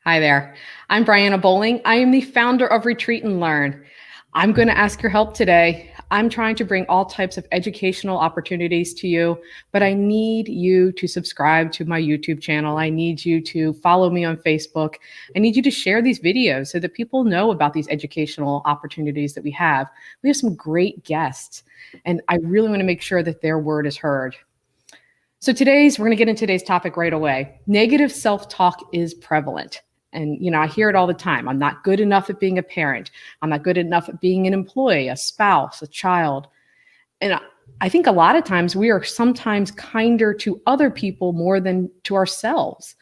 Hi there. I'm Brianna Bowling. I am the founder of Retreat and Learn. I'm going to ask your help today. I'm trying to bring all types of educational opportunities to you, but I need you to subscribe to my YouTube channel. I need you to follow me on Facebook. I need you to share these videos so that people know about these educational opportunities that we have. We have some great guests, and I really want to make sure that their word is heard. So we're going to get into today's topic right away. Negative self-talk is prevalent. And, I hear it all the time. I'm not good enough at being a parent. I'm not good enough at being an employee, a spouse, a child. And I think a lot of times we are sometimes kinder to other people more than to ourselves.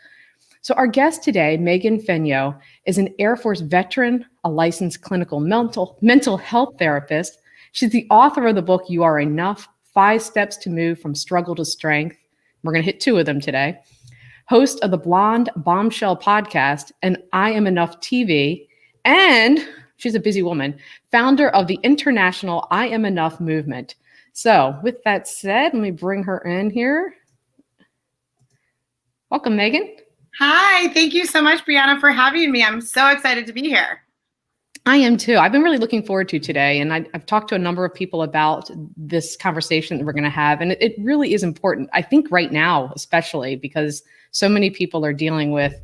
So our guest today, Megan Fenyoe, is an Air Force veteran, a licensed clinical mental health therapist. She's the author of the book, You Are Enough, 5 Steps to Move from Struggle to Strength. We're going to hit 2 of them today. Host of the Blonde Bombshell podcast and I Am Enough TV. And she's a busy woman, founder of the international I Am Enough movement. So with that said, let me bring her in here. Welcome, Megan. Hi, thank you so much, Brianna, for having me. I'm so excited to be here. I am too. I've been really looking forward to today. And I've talked to a number of people about this conversation that we're going to have. And it really is important. I think right now, especially because so many people are dealing with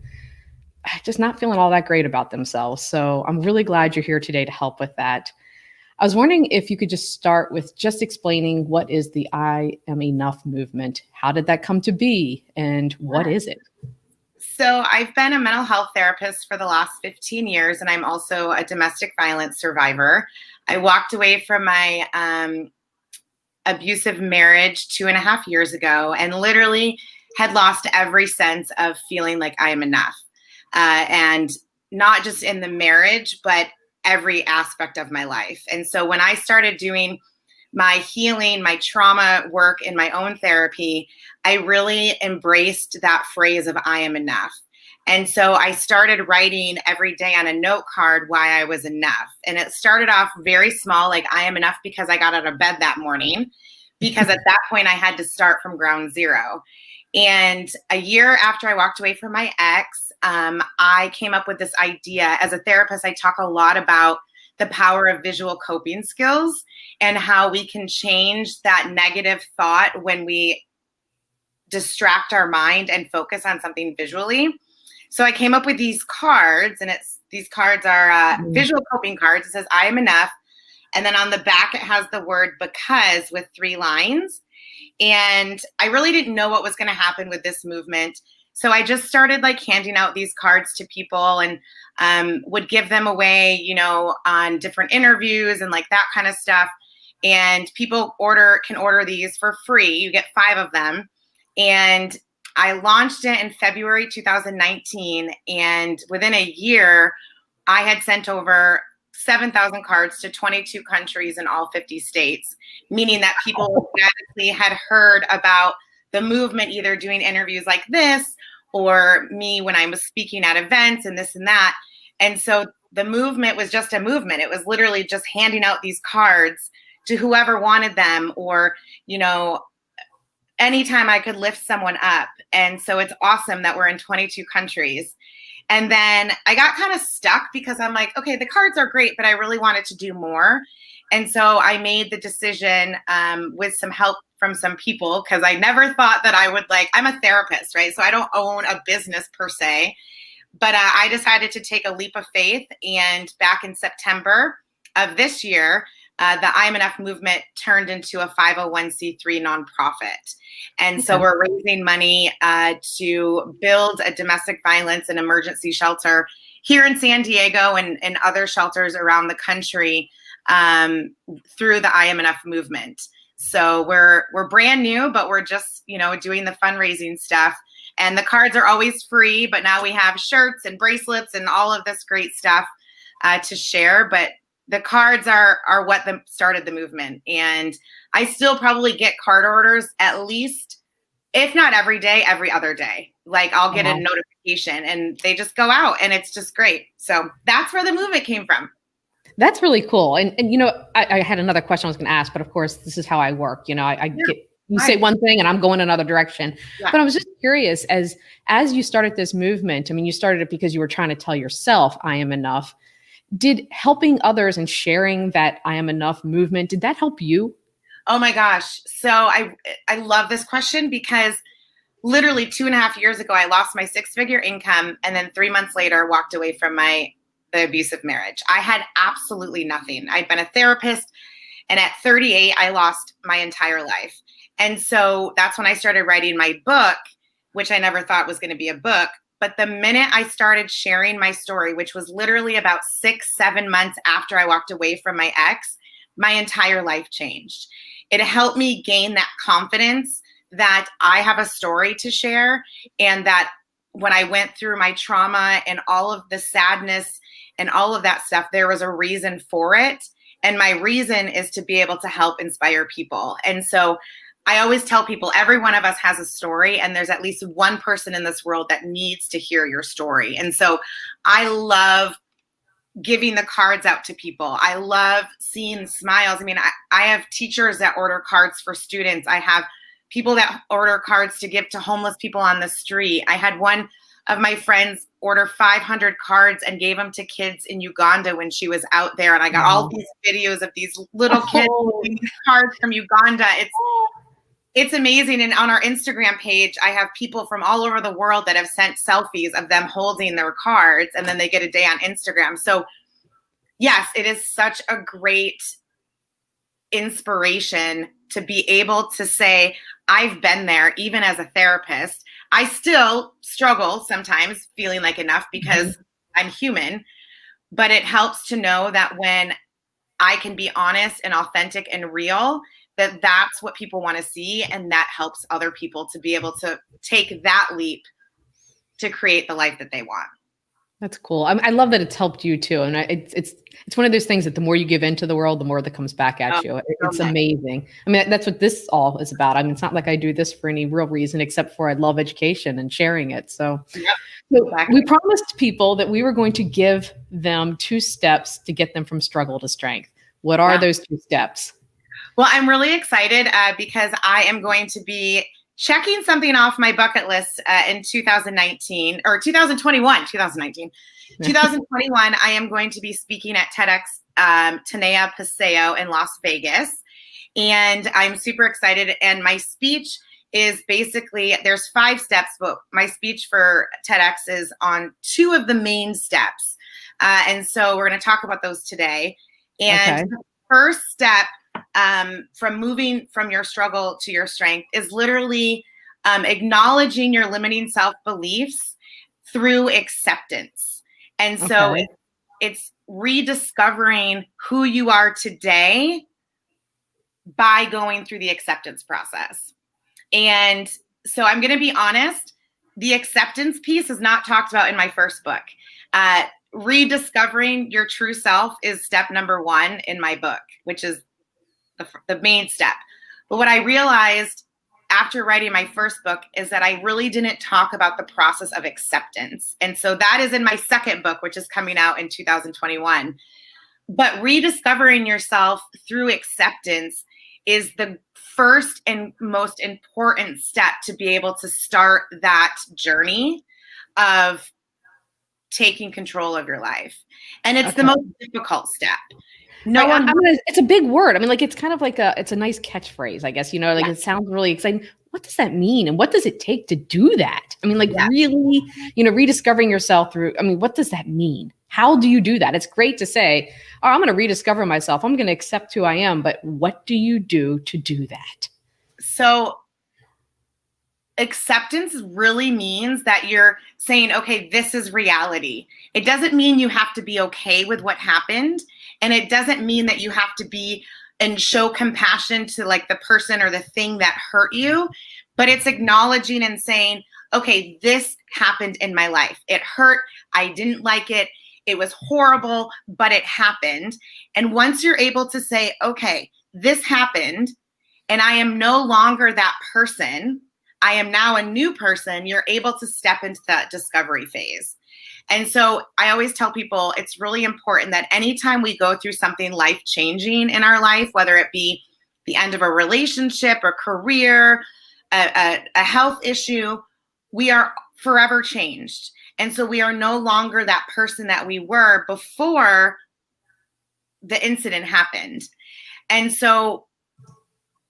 just not feeling all that great about themselves. So I'm really glad you're here today to help with that. I was wondering if you could just start with just explaining what is the I Am Enough movement? How did that come to be? And what is it? So I've been a mental health therapist for the last 15 years, and I'm also a domestic violence survivor. I walked away from my abusive marriage 2.5 years ago and literally had lost every sense of feeling like I am enough. And not just in the marriage, but every aspect of my life. And so when I started doing my healing, my trauma work in my own therapy, I really embraced that phrase of I am enough. And so I started writing every day on a note card why I was enough. And it started off very small, like I am enough because I got out of bed that morning, because at that point I had to start from ground zero. And a year after I walked away from my ex, I came up with this idea. As a therapist, I talk a lot about the power of visual coping skills and how we can change that negative thought when we distract our mind and focus on something visually. So I came up with these cards, and these cards are visual coping cards. It says, I am enough. And then on the back, it has the word because with 3 lines. And I really didn't know what was going to happen with this movement. So I just started handing out these cards to people and would give them away, on different interviews and that kind of stuff. And people can order these for free. You get 5 of them. And I launched it in February 2019. And within a year, I had sent over 7,000 cards to 22 countries in all 50 states, meaning that people had heard about the movement, either doing interviews like this or me when I was speaking at events and this and that. And so the movement was just a movement. It was literally just handing out these cards to whoever wanted them, or, anytime I could lift someone up. And so it's awesome that we're in 22 countries. And then I got kind of stuck because I'm like, okay, the cards are great, but I really wanted to do more. And so I made the decision with some help from some people, because I never thought that I would I'm a therapist, right? So I don't own a business per se, but I decided to take a leap of faith. And back in September of this year, the I'm Enough movement turned into a 501c3 nonprofit. And so we're raising money to build a domestic violence and emergency shelter here in San Diego and other shelters around the country through the I Am Enough movement. So we're brand new, but we're just, doing the fundraising stuff. And the cards are always free, but now we have shirts and bracelets and all of this great stuff to share. But the cards are what started the movement. And I still probably get card orders at least, if not every day, every other day. I'll get a notification and they just go out, and it's just great. So that's where the movement came from. That's really cool. And I had another question I was going to ask, but of course, this is how I work. I get you say one thing and I'm going another direction. Yeah. But I was just curious, as you started this movement, I mean, you started it because you were trying to tell yourself, I am enough. Did helping others and sharing that I am enough movement, did that help you? Oh my gosh. So I love this question because literally 2.5 years ago, I lost my 6-figure income. And then 3 months later, walked away from the abusive marriage. I had absolutely nothing. I'd been a therapist. And at 38, I lost my entire life. And so that's when I started writing my book, which I never thought was going to be a book. But the minute I started sharing my story, which was literally about 6-7 months after I walked away from my ex, my entire life changed. It helped me gain that confidence that I have a story to share, and that when I went through my trauma and all of the sadness and all of that stuff, there was a reason for it. And my reason is to be able to help inspire people. And so I always tell people, every one of us has a story, and there's at least one person in this world that needs to hear your story. And so I love giving the cards out to people. I love seeing smiles. I mean, I have teachers that order cards for students. I have people that order cards to give to homeless people on the street. I had one of my friends order 500 cards and gave them to kids in Uganda when she was out there. And I got all these videos of these little kids getting these cards from Uganda. It's amazing. And on our Instagram page, I have people from all over the world that have sent selfies of them holding their cards, and then they get a day on Instagram. So yes, it is such a great inspiration to be able to say, I've been there. Even as a therapist, I still struggle sometimes feeling like enough because I'm human, but it helps to know that when I can be honest and authentic and real, that's what people want to see. And that helps other people to be able to take that leap to create the life that they want. That's cool. I love that it's helped you too. And it's one of those things that the more you give into the world, the more that comes back at you. It's amazing. I mean, that's what this all is about. I mean, it's not like I do this for any real reason, except for I love education and sharing it. So, we promised people that we were going to give them 2 steps to get them from struggle to strength. What are those 2 steps? Well, I'm really excited because I am going to be checking something off my bucket list in 2019 or 2021, 2019. 2021, I am going to be speaking at TEDx Tenea Paseo in Las Vegas. And I'm super excited. And my speech is basically, there's 5 steps, but my speech for TEDx is on 2 of the main steps. And so we're going to talk about those today. And the first step from moving from your struggle to your strength is literally acknowledging your limiting self-beliefs through acceptance. And so it's rediscovering who you are today by going through the acceptance process. And so I'm going to be honest, the acceptance piece is not talked about in my first book. Rediscovering your true self is step number 1 in my book, which is the main step. But what I realized after writing my first book is that I really didn't talk about the process of acceptance. And so that is in my second book, which is coming out in 2021. But rediscovering yourself through acceptance is the first and most important step to be able to start that journey of taking control of your life. And it's the most difficult step. It's a big word. I mean, like, it's kind of like it's a nice catchphrase, I guess, like it sounds really exciting. What does that mean? And what does it take to do that? I mean, like really, rediscovering yourself through, I mean, what does that mean? How do you do that? It's great to say, oh, I'm going to rediscover myself. I'm going to accept who I am. But what do you do to do that? So acceptance really means that you're saying, okay, this is reality. It doesn't mean you have to be okay with what happened. And it doesn't mean that you have to be and show compassion to like the person or the thing that hurt you, but it's acknowledging and saying, okay, this happened in my life. It hurt. I didn't like it. It was horrible, but it happened. And once you're able to say, okay, this happened and I am no longer that person, I am now a new person, you're able to step into that discovery phase. And so I always tell people it's really important that anytime we go through something life-changing in our life, whether it be the end of a relationship, a career, a health issue, we are forever changed. And so we are no longer that person that we were before the incident happened. And so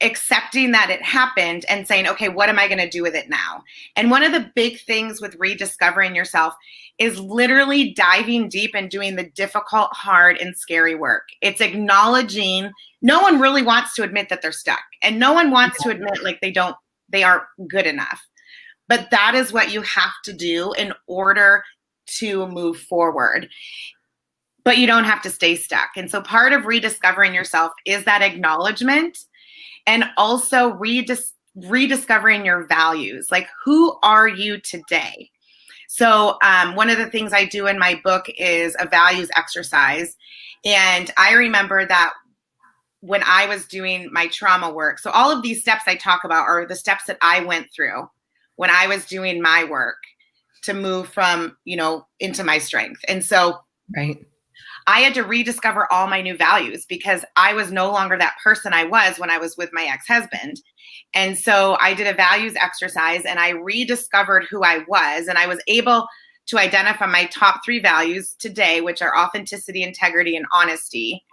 accepting that it happened and saying, okay, what am I going to do with it now? And one of the big things with rediscovering yourself is literally diving deep and doing the difficult, hard, and scary work. It's acknowledging no one really wants to admit that they're stuck, and no one wants to admit like they aren't good enough. But that is what you have to do in order to move forward. But you don't have to stay stuck. And so part of rediscovering yourself is that acknowledgement, and also rediscovering your values. Like, who are you today? So one of the things I do in my book is a values exercise. And I remember that when I was doing my trauma work, so all of these steps I talk about are the steps that I went through when I was doing my work to move from, into my strength. And so right. I had to rediscover all my new values because I was no longer that person I was when I was with my ex-husband. And so I did a values exercise and I rediscovered who I was, and I was able to identify my top 3 values today, which are authenticity, integrity, and honesty.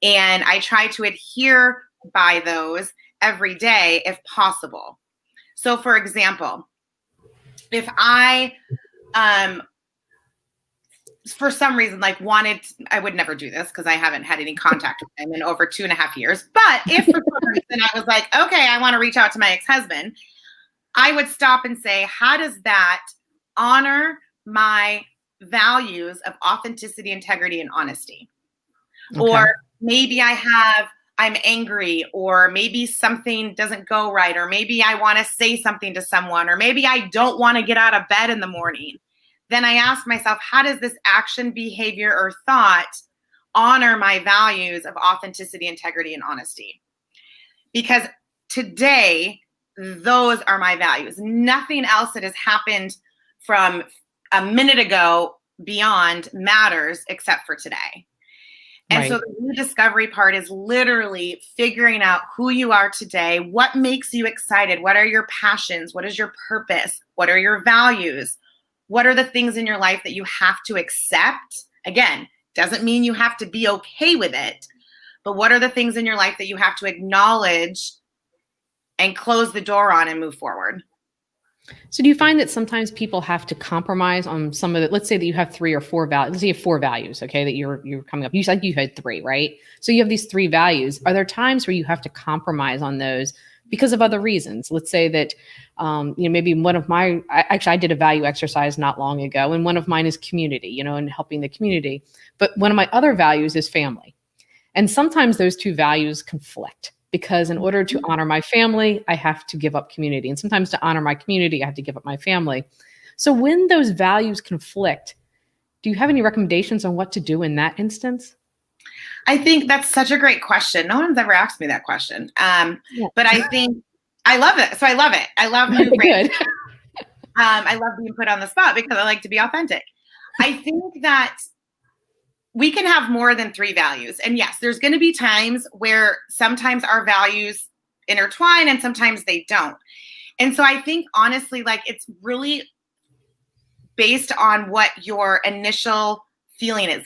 And I try to adhere by those every day if possible. So for example, if I for some reason, I would never do this because I haven't had any contact with him in over 2.5 years. But if for some reason I was like, okay, I want to reach out to my ex-husband, I would stop and say, how does that honor my values of authenticity, integrity, and honesty? Okay. Or maybe I'm angry, or maybe something doesn't go right, or maybe I want to say something to someone, or maybe I don't want to get out of bed in the morning. Then I ask myself, how does this action, behavior, or thought honor my values of authenticity, integrity, and honesty? Because today, those are my values. Nothing else that has happened from a minute ago beyond matters except for today. And right. So the rediscovery part is literally figuring out who you are today, what makes you excited, what are your passions, what is your purpose, what are your values? What are the things in your life that you have to accept? Again, doesn't mean you have to be okay with it, but what are the things in your life that you have to acknowledge and close the door on and move forward? So do you find that sometimes people have to compromise on some of it? Let's say that you have 3 or 4 values. Let's say you have 4 values, okay, that you're coming up. You said you had 3, right? So you have these 3 values. Are there times where you have to compromise on those because of other reasons? Let's say that, maybe one of I did a value exercise not long ago, and one of mine is community, and helping the community. But one of my other values is family. And sometimes those 2 values conflict, because in order to honor my family, I have to give up community. And sometimes to honor my community, I have to give up my family. So when those values conflict, do you have any recommendations on what to do in that instance? I think that's such a great question. No one's ever asked me that question. But I think I love it. So I love it. I love good. I love being put on the spot because I like to be authentic. I think that we can have more than 3 values. And yes, there's going to be times where sometimes our values intertwine and sometimes they don't. And so I think honestly, it's really based on what your initial feeling is.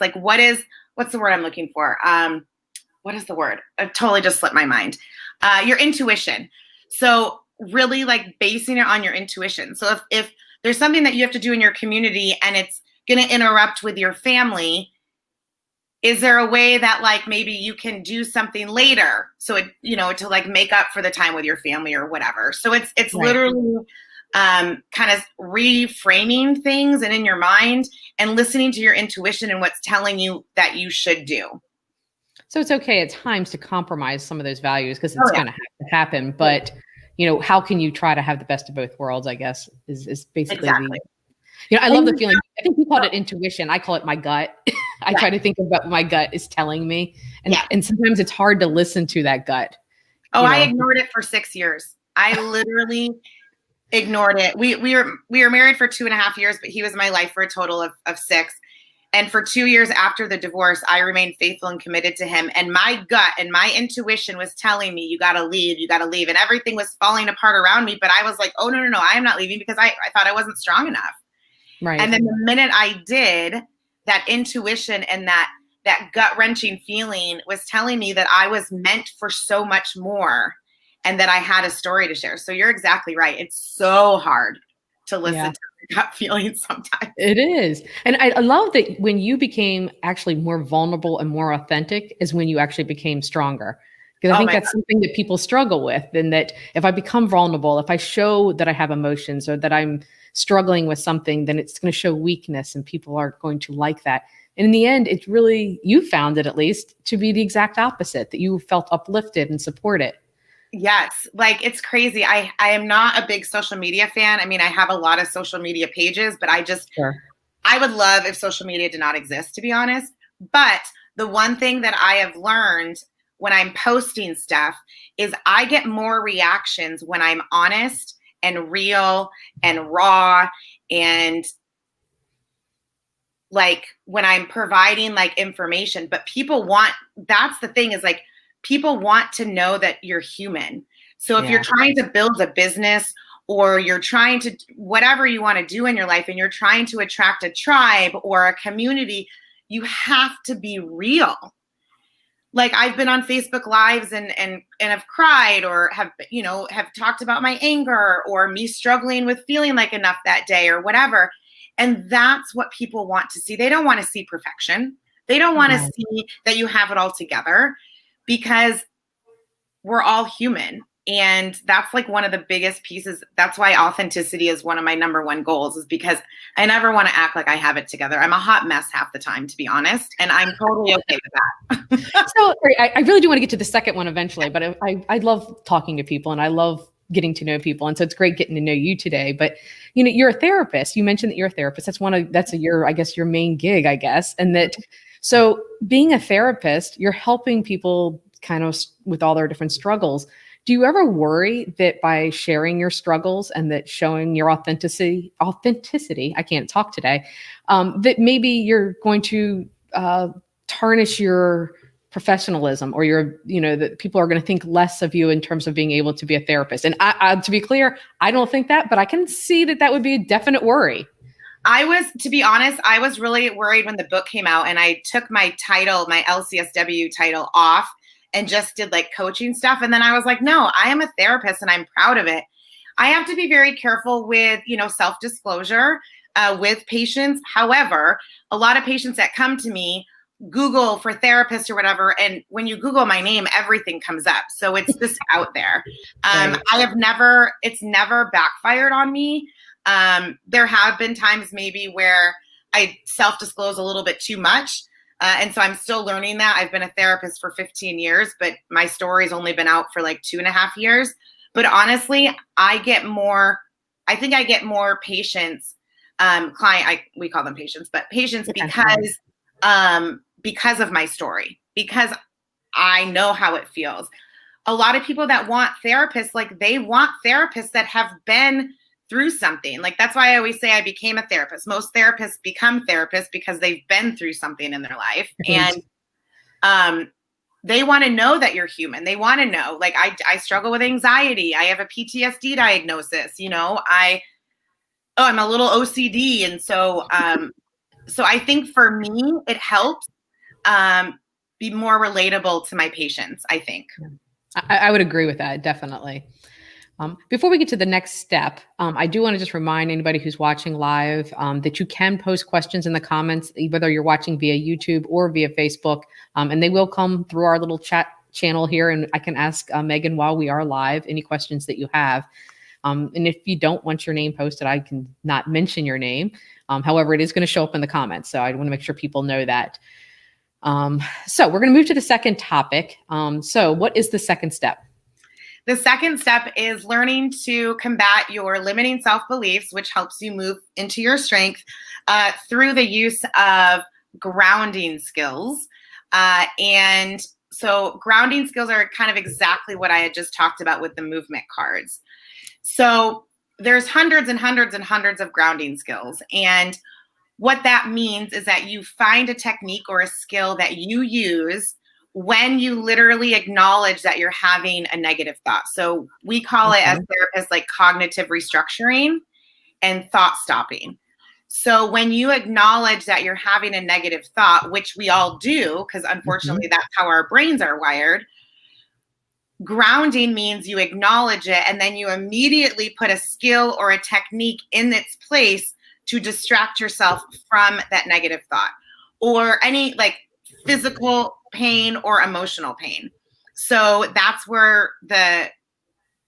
What's the word I'm looking for? What is the word? It totally just slipped my mind. Your intuition. So really basing it on your intuition. So if there's something that you have to do in your community and it's going to interrupt with your family, is there a way that maybe you can do something later? So it, to make up for the time with your family or whatever. So it's right. Literally kind of reframing things and in your mind and listening to your intuition and what's telling you that you should do. So it's okay at times to compromise some of those values because it's going to have to happen. But, how can you try to have the best of both worlds, I guess, is basically exactly. I love the feeling. I think you called it intuition. I call it my gut. I try to think about what my gut is telling me. And sometimes it's hard to listen to that gut. Oh, I ignored it for 6 years. I literally ignored it. We were married for 2.5 years, but he was in my life for a total of 6. And for 2 years after the divorce, I remained faithful and committed to him. And my gut and my intuition was telling me, you got to leave, you got to leave. And everything was falling apart around me. But I was like, oh, no, I am not leaving, because I thought I wasn't strong enough. Right. And then the minute I did, that intuition and that gut wrenching feeling was telling me that I was meant for so much more and that I had a story to share. So you're exactly right. It's so hard to listen to the gut feeling sometimes. It is. And I love that when you became actually more vulnerable and more authentic is when you actually became stronger. Because I think that's something that people struggle with. And that if I become vulnerable, if I show that I have emotions or that I'm struggling with something, then it's going to show weakness and people aren't going to like that. And in the end, it's really, you found it at least to be the exact opposite, that you felt uplifted and supported. Yes. Like, it's crazy. I am not a big social media fan. I mean, I have a lot of social media pages, but I would love if social media did not exist, to be honest. But the one thing that I have learned when I'm posting stuff is I get more reactions when I'm honest and real and raw, and like when I'm providing like information. But people want, that's the thing, is like, people want to know that you're human. So if you're trying to build a business, or you're trying to, whatever you want to do in your life, and you're trying to attract a tribe or a community, you have to be real. Like, I've been on Facebook Lives and have cried, or have talked about my anger or me struggling with feeling like enough that day or whatever. And that's what people want to see. They don't want to see perfection. They don't want to see that you have it all together, because we're all human. And that's like one of the biggest pieces. That's why authenticity is one of my number one goals, is because I never want to act like I have it together. I'm a hot mess half the time, to be honest. And I'm totally okay with that. So I really do want to get to the second one eventually, but I love talking to people and I love getting to know people. And so it's great getting to know you today. But, you're a therapist. You mentioned that you're a therapist. That's your main gig, I guess. And that, so being a therapist, you're helping people kind of with all their different struggles. Do you ever worry that by sharing your struggles and that showing your authenticity, I can't talk today, that maybe you're going to tarnish your professionalism, or that people are going to think less of you in terms of being able to be a therapist? And to be clear, I don't think that, but I can see that would be a definite worry. To be honest, I was really worried when the book came out, and I took my LCSW title off and just did like coaching stuff. And then I was like, no, I am a therapist and I'm proud of it. I have to be very careful with, self-disclosure with patients. However, a lot of patients that come to me Google for therapist or whatever, and when you Google my name, everything comes up. So it's just out there. It's never backfired on me. There have been times maybe where I self-disclose a little bit too much. And so I'm still learning that. I've been a therapist for 15 years, but my story's only been out for like 2.5 years. But honestly, I get more patients, we call them patients, but patients because of my story, because I know how it feels. A lot of people that want therapists, like they want therapists that have been through something. Like, that's why I always say I became a therapist. Most therapists become therapists because they've been through something in their life. And they want to know that you're human. They want to know, like, I struggle with anxiety. I have a PTSD diagnosis. I'm a little OCD. And so, so I think for me, it helps be more relatable to my patients, I think. I would agree with that, definitely. Before we get to the next step, I do want to just remind anybody who's watching live that you can post questions in the comments, whether you're watching via YouTube or via Facebook, and they will come through our little chat channel here, and I can ask Megan while we are live any questions that you have. And if you don't want your name posted, I can not mention your name. However, it is going to show up in the comments, so I want to make sure people know that. So we're going to move to the second topic. So what is the second step? The second step is learning to combat your limiting self-beliefs, which helps you move into your strength through the use of grounding skills. And so grounding skills are kind of exactly what I had just talked about with the movement cards. So there's hundreds and hundreds and hundreds of grounding skills. And what that means is that you find a technique or a skill that you use when you literally acknowledge that you're having a negative thought. So we call it as therapists like cognitive restructuring and thought stopping. So when you acknowledge that you're having a negative thought, which we all do, because unfortunately that's how our brains are wired, grounding means you acknowledge it and then you immediately put a skill or a technique in its place to distract yourself from that negative thought or any like physical pain or emotional pain. So that's where the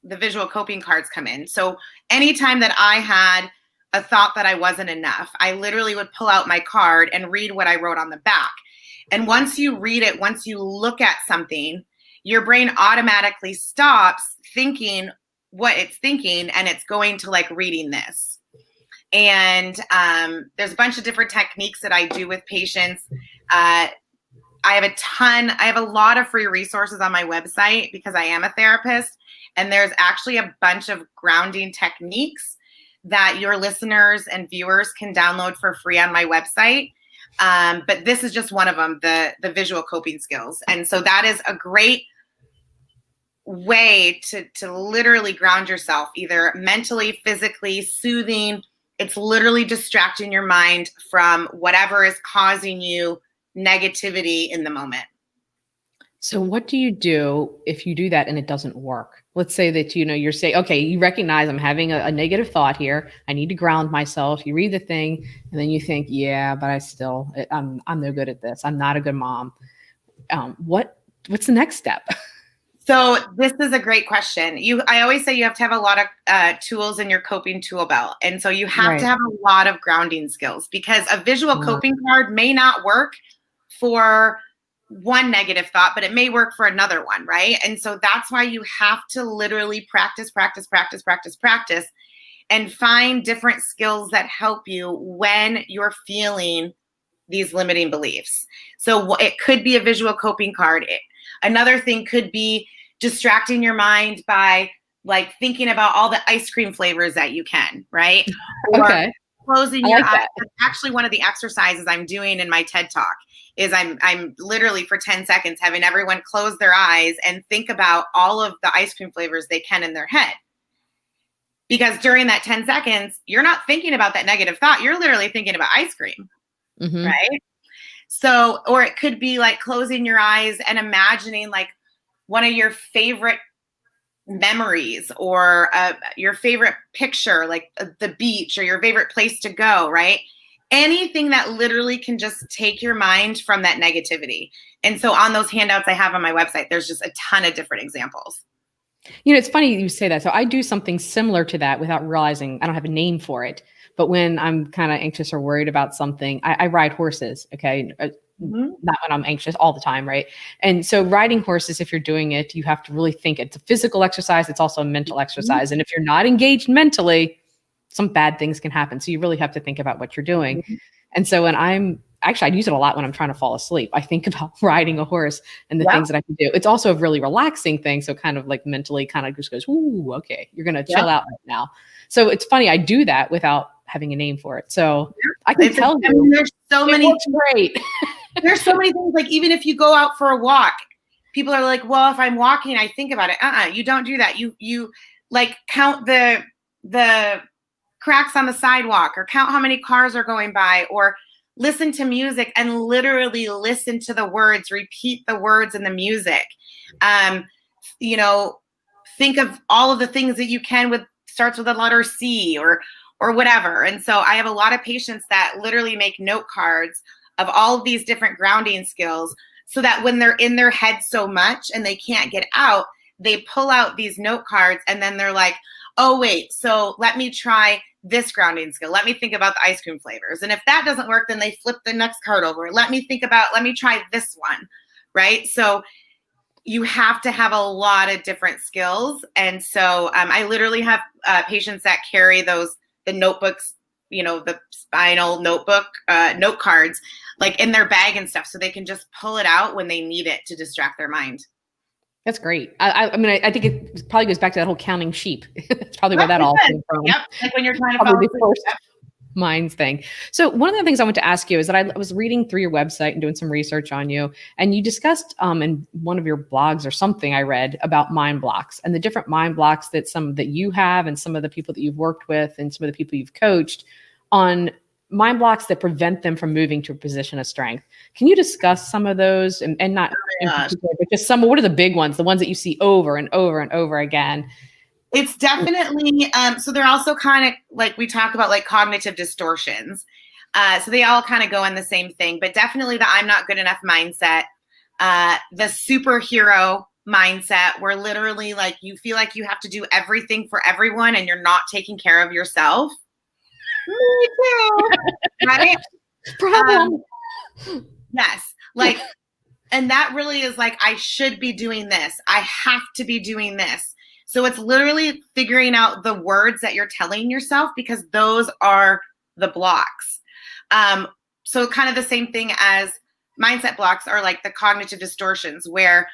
visual coping cards come in. So anytime that I had a thought that I wasn't enough, I literally would pull out my card and read what I wrote on the back. And once you read it, once you look at something, your brain automatically stops thinking what it's thinking and it's going to like reading this. And there's a bunch of different techniques that I do with patients. I have a lot of free resources on my website because I am a therapist. And there's actually a bunch of grounding techniques that your listeners and viewers can download for free on my website. But this is just one of them, the visual coping skills. And so that is a great way to literally ground yourself, either mentally, physically, soothing. It's literally distracting your mind from whatever is causing you negativity in the moment. So what do you do if you do that and it doesn't work? Let's say that, you're saying, okay, you recognize I'm having a negative thought here. I need to ground myself. You read the thing and then you think, yeah, but I'm no good at this. I'm not a good mom. What's the next step? So this is a great question. I always say you have to have a lot of tools in your coping tool belt. And so you have to have a lot of grounding skills because a visual coping card may not work for one negative thought, but it may work for another one, right? And so that's why you have to literally practice, and find different skills that help you when you're feeling these limiting beliefs. So it could be a visual coping card. Another thing could be distracting your mind by like thinking about all the ice cream flavors that you can, right? Okay. Or closing your eyes. That's actually one of the exercises I'm doing in my TED Talk is I'm literally for 10 seconds having everyone close their eyes and think about all of the ice cream flavors they can in their head. Because during that 10 seconds, you're not thinking about that negative thought. You're literally thinking about ice cream, right? So, or it could be like closing your eyes and imagining like one of your favorite memories or your favorite picture, like the beach or your favorite place to go, right? Anything that literally can just take your mind from that negativity. And so on those handouts I have on my website, there's just a ton of different examples. It's funny you say that. So I do something similar to that without realizing I don't have a name for it. But when I'm kind of anxious or worried about something, I ride horses. Okay. Not when I'm anxious all the time. Right. And so riding horses, if you're doing it, you have to really think it's a physical exercise. It's also a mental exercise. And if you're not engaged mentally, some bad things can happen. So you really have to think about what you're doing. And so when I use it a lot when I'm trying to fall asleep. I think about riding a horse and the things that I can do. It's also a really relaxing thing. So kind of like mentally kind of just goes, ooh, okay, you're going to chill out right now. So it's funny. I do that without having a name for it. So I can tell you, there's so many. It's great. There's so many things. Like even if you go out for a walk, people are like, well, if I'm walking, I think about it. You don't do that. You like count the cracks on the sidewalk or count how many cars are going by or listen to music and literally listen to the words, repeat the words in the music. Think of all of the things that you can starts with the letter C or whatever. And so I have a lot of patients that literally make note cards of all of these different grounding skills so that when they're in their head so much and they can't get out, they pull out these note cards and then they're like, oh, wait, so let me try this grounding skill. Let me think about the ice cream flavors. And if that doesn't work, then they flip the next card over. Let me try this one, right? So you have to have a lot of different skills. And so I literally have patients that carry the notebooks, the spinal notebook, note cards, like in their bag and stuff. So they can just pull it out when they need it to distract their mind. That's great. I think it probably goes back to that whole counting sheep. That's probably where that all came from. Yep. Like when you're trying to follow minds thing. So one of the things I want to ask you is that I was reading through your website and doing some research on you, and you discussed in one of your blogs or something I read about mind blocks and the different mind blocks that some that you have and some of the people that you've worked with and some of the people you've coached on mind blocks that prevent them from moving to a position of strength. Can you discuss some of those and not in particular, but just some, what are the big ones, the ones that you see over and over and over again? It's definitely, so they're also kind of like we talk about like cognitive distortions. So they all kind of go in the same thing, but definitely the I'm not good enough mindset, the superhero mindset where literally like you feel like you have to do everything for everyone and you're not taking care of yourself. Me too. Right? Problem. Yes. Like, and that really is like, I should be doing this. I have to be doing this. So it's literally figuring out the words that you're telling yourself because those are the blocks. So kind of the same thing as mindset blocks are like the cognitive distortions, where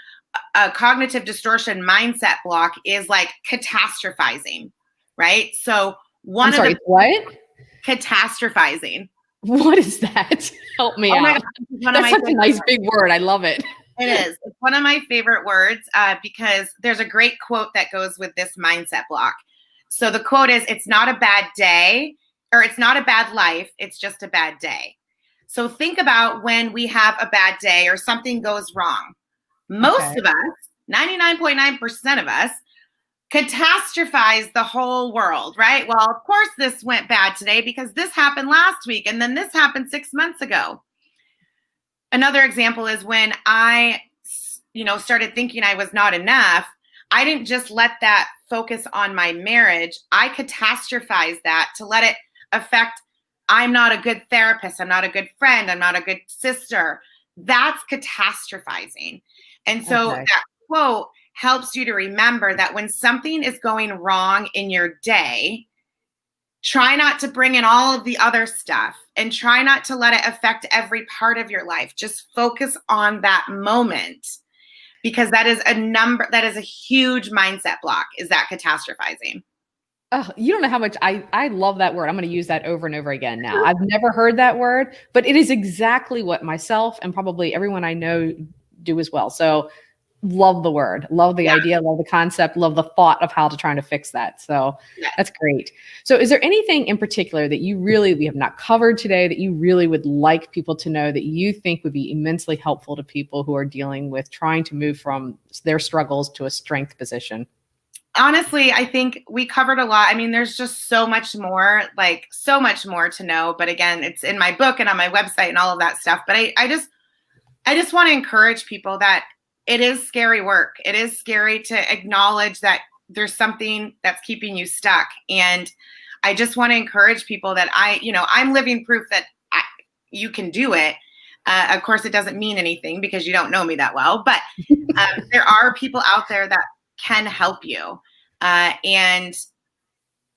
a cognitive distortion mindset block is like catastrophizing, right? So I'm sorry, what? Catastrophizing. What is that? Help me out. That's such a nice big word. I love it. It is. It's one of my favorite words because there's a great quote that goes with this mindset block. So the quote is, it's not a bad day, or it's not a bad life. It's just a bad day. So think about when we have a bad day or something goes wrong. Most of us, 99.9% of us, catastrophize the whole world, right? Well, of course this went bad today because this happened last week and then this happened 6 months ago. Another example is when I, started thinking I was not enough, I didn't just let that focus on my marriage. I catastrophized that to let it affect, I'm not a good therapist, I'm not a good friend, I'm not a good sister. That's catastrophizing. And so that quote helps you to remember that when something is going wrong in your day, try not to bring in all of the other stuff and try not to let it affect every part of your life. Just focus on that moment because that is a huge mindset block, is that catastrophizing. Oh, you don't know how much I love that word. I'm going to use that over and over again now. I've never heard that word, but it is exactly what myself and probably everyone I know do as well. So love the word, love the idea, love the concept, love the thought of how to try to fix that. So that's great. So is there anything in particular that we have not covered today that you really would like people to know that you think would be immensely helpful to people who are dealing with trying to move from their struggles to a strength position? Honestly, I think we covered a lot. I mean, there's just so much more to know. But again, it's in my book and on my website and all of that stuff. But I just want to encourage people that it is scary work. It is scary to acknowledge that there's something that's keeping you stuck. And I just want to encourage people that I'm living proof that you can do it. Of course, it doesn't mean anything because you don't know me that well, but there are people out there that can help you. And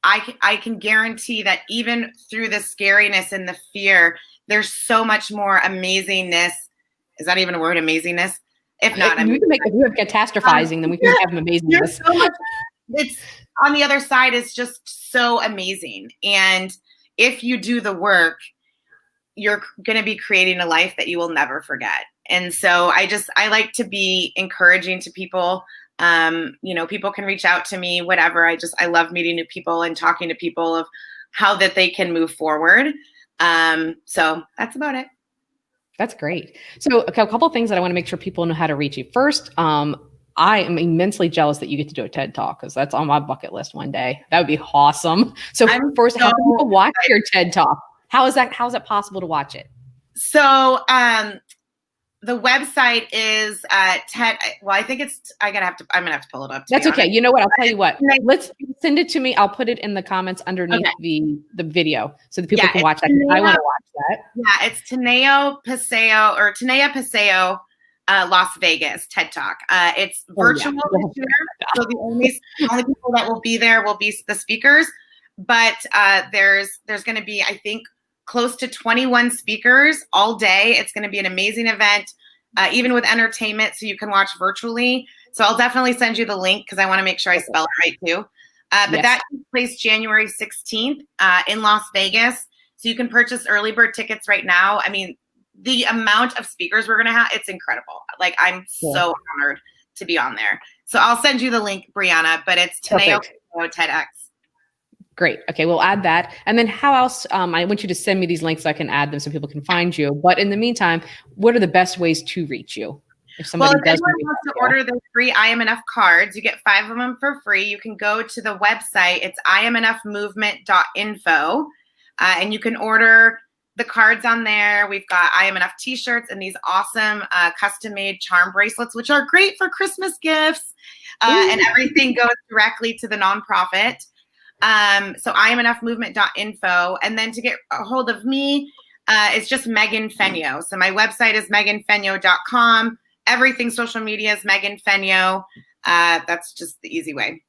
I can guarantee that even through the scariness and the fear, there's so much more amazingness. Is that even a word, amazingness? If not, if you have catastrophizing, then we can have amazingness. So much, it's on the other side is just so amazing. And if you do the work, you're going to be creating a life that you will never forget. And so I like to be encouraging to people. People can reach out to me, whatever. I love meeting new people and talking to people of how that they can move forward. So that's about it. That's great. So a couple of things that I want to make sure people know how to reach you. First, I am immensely jealous that you get to do a TED Talk because that's on my bucket list one day. That would be awesome. So first, how can people watch your TED Talk? How is that possible to watch it? So the website is TED. Well, I think I'm gonna have to pull it up. That's okay. You know what? I'll tell you what. Let's send it to me. I'll put it in the comments underneath the video so that people can watch that. I want to watch that. Yeah, it's Fenyoe Paseo, Las Vegas TED Talk. It's virtual this year, so the only people that will be there will be the speakers. But there's going to be, I think, close to 21 speakers all day. It's going to be an amazing event, even with entertainment, so you can watch virtually. So I'll definitely send you the link because I want to make sure I spell it right too. But that takes place January 16th in Las Vegas. So you can purchase early bird tickets right now. I mean, the amount of speakers we're going to have, it's incredible. Like, I'm so honored to be on there. So I'll send you the link, Brianna, but it's Fenyoe TEDx. Great. Okay, we'll add that. And then how else, I want you to send me these links so I can add them so people can find you. But in the meantime, what are the best ways to reach you? If anyone wants to order the free I Am Enough cards, you get 5 of them for free. You can go to the website. It's IamEnoughMovement.info. And you can order the cards on there. We've got I Am Enough t-shirts and these awesome custom-made charm bracelets, which are great for Christmas gifts. And everything goes directly to the nonprofit. So IamEnoughMovement.info. And then to get a hold of me, it's just Megan Fenyoe. So my website is meganfenyoe.com. Everything social media is Megan Fenyoe. That's just the easy way.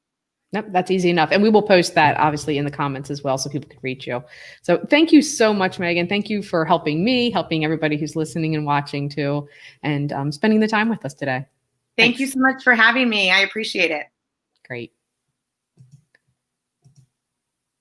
Yep, that's easy enough. And we will post that obviously in the comments as well so people can reach you. So thank you so much, Megan. Thank you for helping me, helping everybody who's listening and watching too, and spending the time with us today. Thank you so much for having me. I appreciate it. Great.